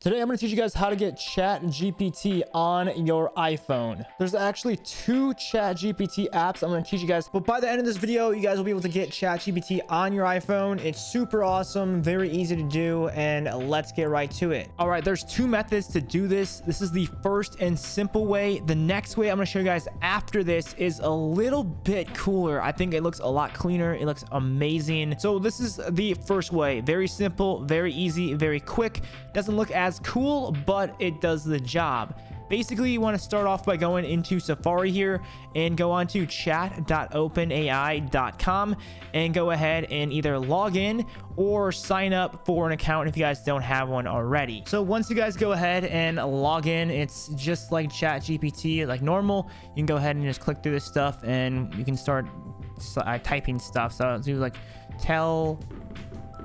Today, I'm going to teach you guys how to get ChatGPT on your iPhone. There's actually 2 ChatGPT apps I'm going to teach you guys, but by the end of this video, you guys will be able to get ChatGPT on your iPhone. It's super awesome, very easy to do, and let's get right to it. All right, there's 2 methods to do this. This is the first and simple way. The next way I'm going to show you guys after this is a little bit cooler. I think it looks a lot cleaner. It looks amazing. So this is the first way. Very simple, very easy, very quick. Doesn't look as cool, but it does the job. Basically, you want to start off by going into Safari here and go on to chat.openai.com and go ahead and either log in or sign up for an account if you guys don't have one already. So once you guys go ahead and log in, it's just like ChatGPT, like normal. You can go ahead and just click through this stuff and you can start typing stuff. So do like tell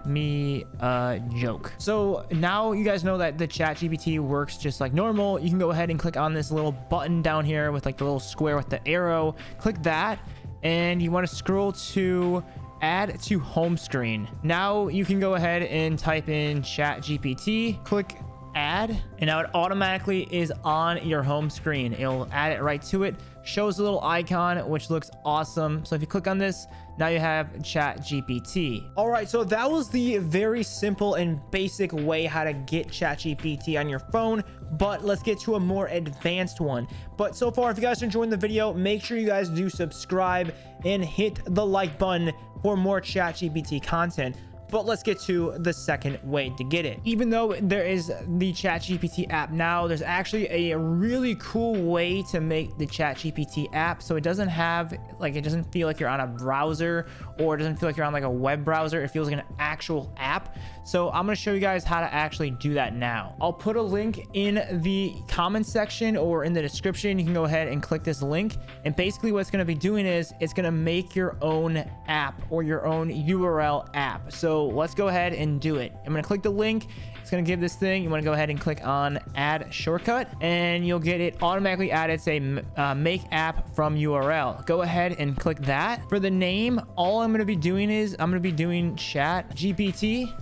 me a joke. So now you guys know that the ChatGPT works just like normal. You can go ahead and click on this little button down here with like the little square with the arrow. Click that and you want to scroll to add to home screen. Now you can go ahead and type in ChatGPT, click add, and now it automatically is on your home screen. It'll add it right to it, shows a little icon which looks awesome. So if you click on this, now you have ChatGPT. All right, so that was the very simple and basic way how to get ChatGPT on your phone, but let's get to a more advanced one. But so far, if you guys are enjoying the video, make sure you guys do subscribe and hit the like button for more ChatGPT content. But let's get to the second way to get it. Even though there is the ChatGPT app now, there's actually a really cool way to make the ChatGPT app so it doesn't have, like, it doesn't feel like you're on a browser, or it doesn't feel like you're on like a web browser. It feels like an actual app. So I'm gonna show you guys how to actually do that now. I'll put a link in the comment section or in the description. You can go ahead and click this link. And basically what it's gonna be doing is it's gonna make your own app or your own URL app. So let's go ahead and do it. I'm gonna click the link. It's gonna give this thing. You wanna go ahead and click on add shortcut and you'll get it automatically added. Say make app from URL. Go ahead and click that. For the name, all I'm gonna be doing is I'm gonna be doing ChatGPT.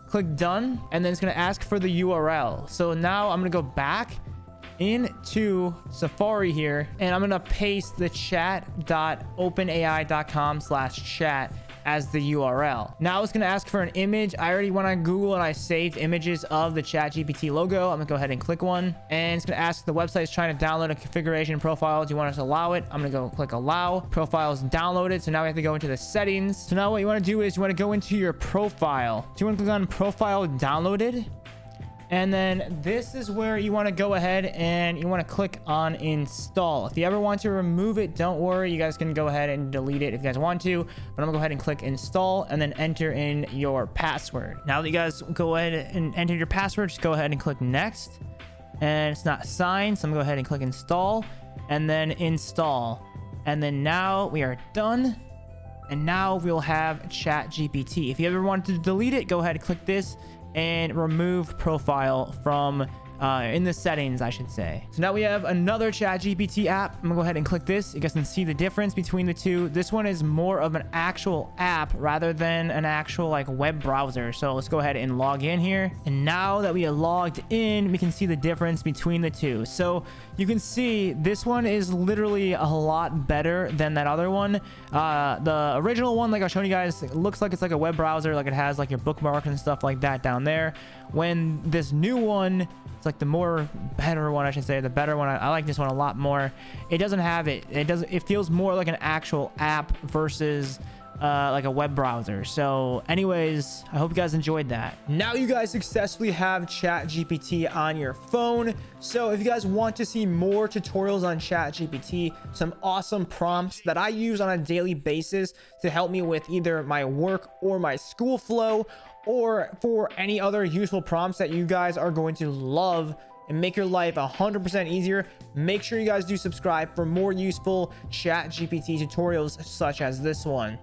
Click done, and then it's gonna ask for the URL. So now I'm gonna go back into Safari here and I'm gonna paste the chat.openai.com/chat as the URL. Now it's gonna ask for an image. I already went on Google and I saved images of the ChatGPT logo. I'm gonna go ahead and click one, and it's gonna ask the website is trying to download a configuration profile. Do you want us to allow it? I'm gonna go click allow. Profile is downloaded, so now we have to go into the settings. So now what you want to do is you want to go into your profile. So you want to click on profile downloaded. And then this is where you want to go ahead and you want to click on install. If you ever want to remove it, don't worry. You guys can go ahead and delete it if you guys want to. But I'm gonna go ahead and click install and then enter in your password. Now that you guys go ahead and enter your password, just go ahead and click next. And it's not signed, so I'm gonna go ahead and click install and then install. And then now we are done. And now we'll have ChatGPT. If you ever wanted to delete it, go ahead and click this and remove profile from in the settings, I should say. So now we have another ChatGPT app. I'm gonna go ahead and click this. You guys can see the difference between the two. This one is more of an actual app rather than an actual like web browser. So let's go ahead and log in here. And now that we are logged in, we can see the difference between the two. So you can see this one is literally a lot better than that other one. The original one, like I was showing you guys, it looks like it's like a web browser, like it has like your bookmarks and stuff like that down there. When this new one, it's like the more better one, I should say, the better one. I like this one a lot more. It doesn't have it. It feels more like an actual app versus like a web browser. So anyways, I hope you guys enjoyed that. Now you guys successfully have ChatGPT on your phone. So if you guys want to see more tutorials on ChatGPT, some awesome prompts that I use on a daily basis to help me with either my work or my school flow, or for any other useful prompts that you guys are going to love and make your life 100% easier, make sure you guys do subscribe for more useful ChatGPT tutorials such as this one.